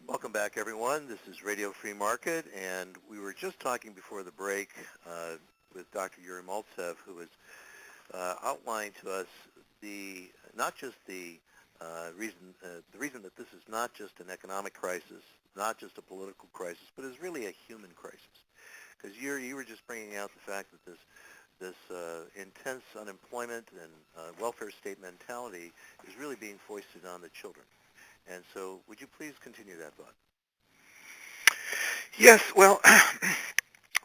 Welcome back, everyone. This is Radio Free Market, and we were just talking before the break with Dr. Yuri Maltsev, who has outlined to us not just the reason that this is not just an economic crisis, not just a political crisis, but is really a human crisis. Because you were just bringing out the fact that this intense unemployment and welfare state mentality is really being foisted on the children. And so would you please continue that thought? Yes, well,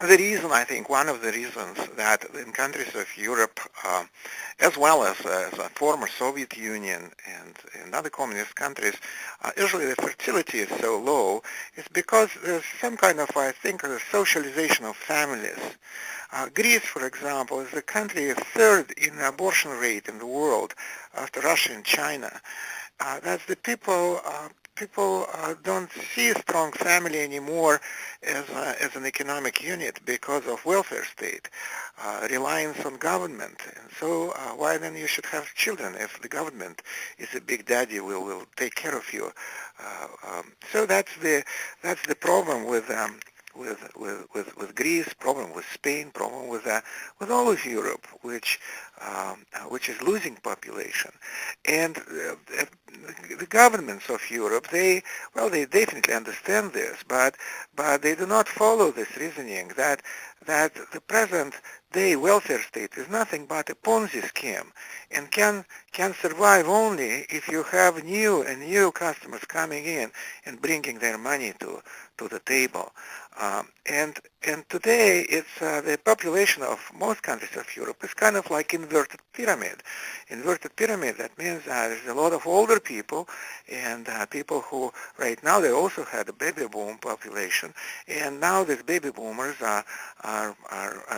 the reason, I think, one of the reasons that in countries of Europe, as well as the former Soviet Union and in other communist countries, usually the fertility is so low, is because there's some kind of, I think, a socialization of families. Greece, for example, is the country third in the abortion rate in the world after Russia and China. That's the people don't see a strong family anymore as an economic unit because of welfare state, reliance on government. And so why then you should have children if the government is a big daddy will take care of you? So that's the problem with Greece, problem with Spain, problem with all of Europe, which is losing population, and the governments of Europe, they definitely understand this, but they do not follow this reasoning that the present day welfare state is nothing but a Ponzi scheme and can survive only if you have new customers coming in and bringing their money to the table. And today it's the population of most countries of Europe is kind of like inverted pyramid. Inverted pyramid, that means there's a lot of older people and people who right now they also had a baby boom population, and now these baby boomers are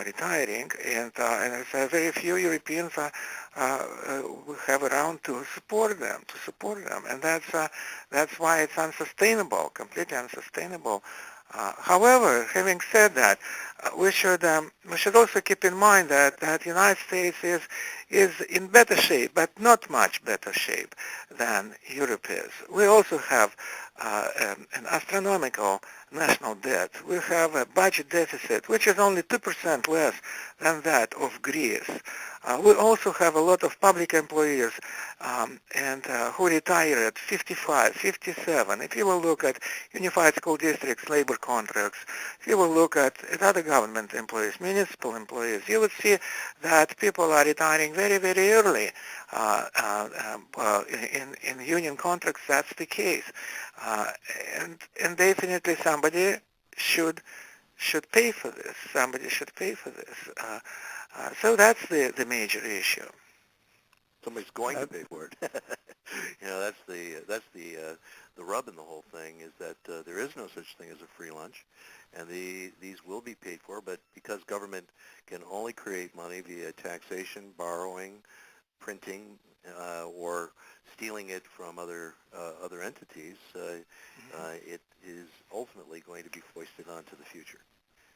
retiring, and there's very few Europeans have around to support them, and that's why it's unsustainable, completely unsustainable. However, having said that, we should also keep in mind that the United States is in better shape, but not much better shape than Europe is. We also have an astronomical national debt. We have a budget deficit, which is only 2% less than that of Greece. We also have a lot of public employees who retire at 55, 57. If you will look at unified school districts, labor contracts, if you will look at other government employees, municipal employees, you would see that people are retiring very, very early. In union contracts, that's the case. And definitely somebody should pay for this. Somebody should pay for this. So that's the major issue. Somebody's going to pay for it. That's the rub in the whole thing is that there is no such thing as a free lunch, and these will be paid for. But because government can only create money via taxation, borrowing, printing, or stealing it from other entities, it is ultimately going to be foisted onto the future.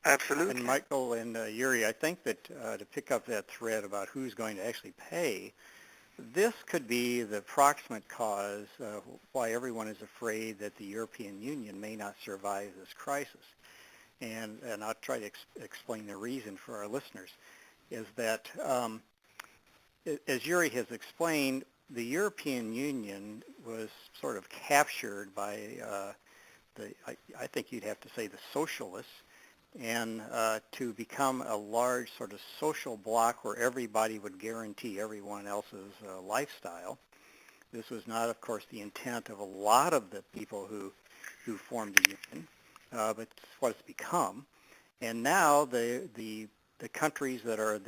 Absolutely. And Michael and Yuri, I think that to pick up that thread about who's going to actually pay, this could be the proximate cause why everyone is afraid that the European Union may not survive this crisis. And I'll try to explain the reason for our listeners, is that as Yuri has explained, the European Union was sort of captured by I think you'd have to say the socialists, and to become a large sort of social bloc where everybody would guarantee everyone else's lifestyle. This was not, of course, the intent of a lot of the people who formed the union, but it's what it's become. And now the countries that are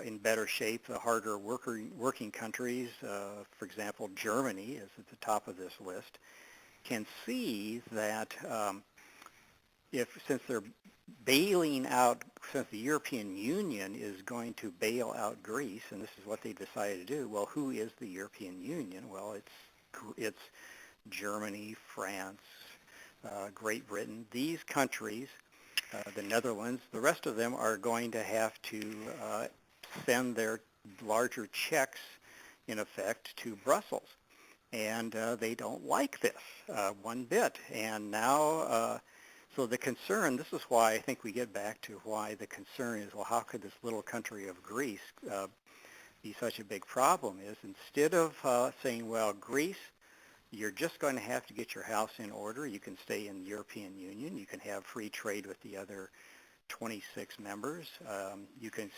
in better shape, the harder working countries, for example, Germany is at the top of this list, can see that since they're bailing out, since the European Union is going to bail out Greece, and this is what they decided to do, well, who is the European Union? Well, it's Germany, France, Great Britain. These countries, the Netherlands, the rest of them are going to have to send their larger checks, in effect, to Brussels. and they don't like this one bit. And now, so the concern, this is why I think we get back to why the concern is, well, how could this little country of Greece be such a big problem, is instead of saying, well, Greece, you're just going to have to get your house in order. You can stay in the European Union. You can have free trade with the other 26 members. You can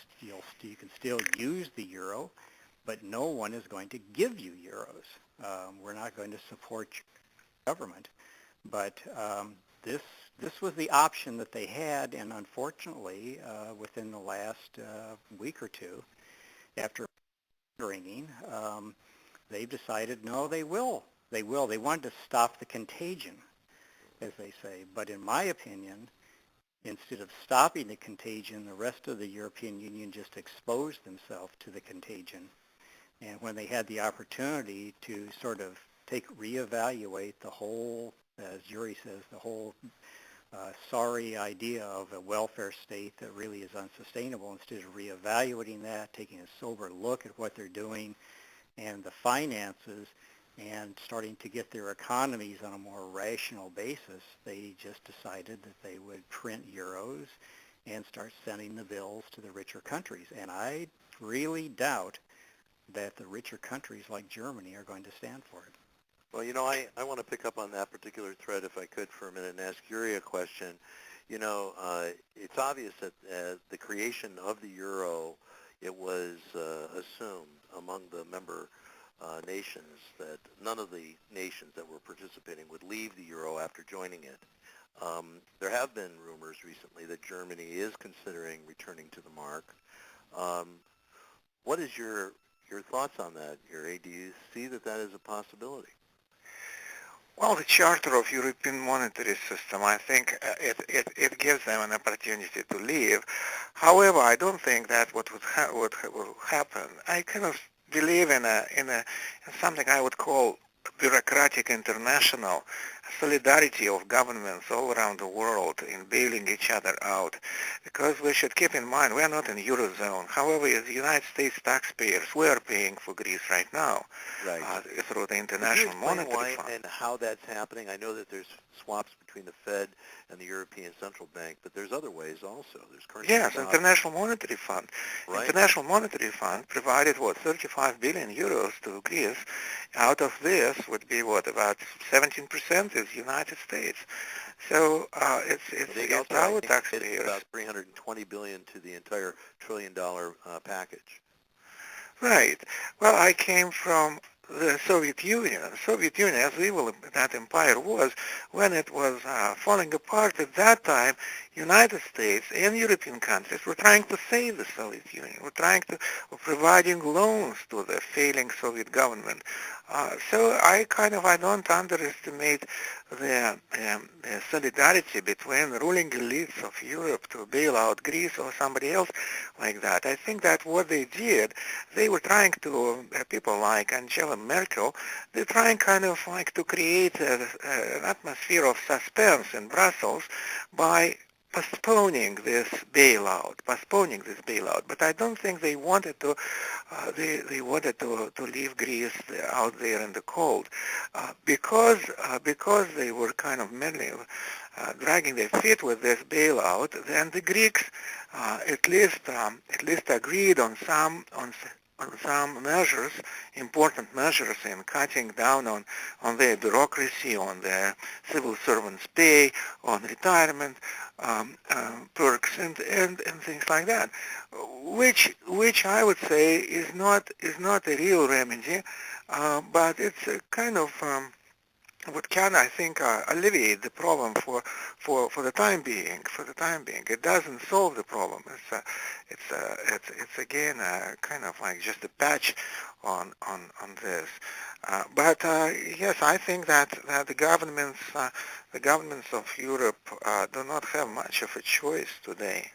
still use the euro, but no one is going to give you euros. We're not going to support your government. But this was the option that they had, and unfortunately, within the last week or two, after ringing, they've decided no, they will. They will. They wanted to stop the contagion, as they say. But in my opinion, instead of stopping the contagion, the rest of the European Union just exposed themselves to the contagion. And when they had the opportunity to sort of reevaluate the whole, as Yuri says, the whole sorry idea of a welfare state that really is unsustainable, instead of reevaluating that, taking a sober look at what they're doing and the finances, and starting to get their economies on a more rational basis, they just decided that they would print euros and start sending the bills to the richer countries. And I really doubt that the richer countries like Germany are going to stand for it. Well, I want to pick up on that particular thread, if I could, for a minute and ask Yuri a question. It's obvious that the creation of the euro, it was assumed among the member nations that none of the nations that were participating would leave the euro after joining it. There have been rumors recently that Germany is considering returning to the mark. What is your thoughts on that, Yuri? Do you see that is a possibility? Well, the Charter of European Monetary System, I think it gives them an opportunity to leave. However, I don't think that what will happen. I kind of believe in something I would call bureaucratic international solidarity of governments all around the world in bailing each other out, because we should keep in mind we are not in the Eurozone. However, as the United States taxpayers, we are paying for Greece right now through the International Monetary Fund. And how that's happening? I know that there's swaps between the Fed and the European Central Bank, but there's other ways also. There's currency Yes, swaps. International Monetary Fund. Right. International Monetary Fund provided 35 billion euros to Greece. Out of this would be about 17% is United States. So it's our taxpayers. About $320 billion to the entire $1 trillion package. Right. Well, I came from the Soviet Union. The Soviet Union, as evil that empire was, when it was falling apart at that time, United States and European countries were trying to save the Soviet Union. Were providing loans to the failing Soviet government. So I don't underestimate the solidarity between the ruling elites of Europe to bail out Greece or somebody else like that. I think that what they did, they were trying to, people like Angela Merkel, they're trying to create an atmosphere of suspense in Brussels by postponing this bailout. But I don't think they wanted to. They wanted to leave Greece out there in the cold, because they were mainly dragging their feet with this bailout. Then the Greeks at least agreed on some measures, important measures in cutting down on their bureaucracy, on their civil servants' pay, on retirement perks and things like that, which I would say is not a real remedy, but it's a what can, I think, alleviate the problem for the time being. It doesn't solve the problem. It's again just a patch on this. But yes, I think that the governments of Europe do not have much of a choice today.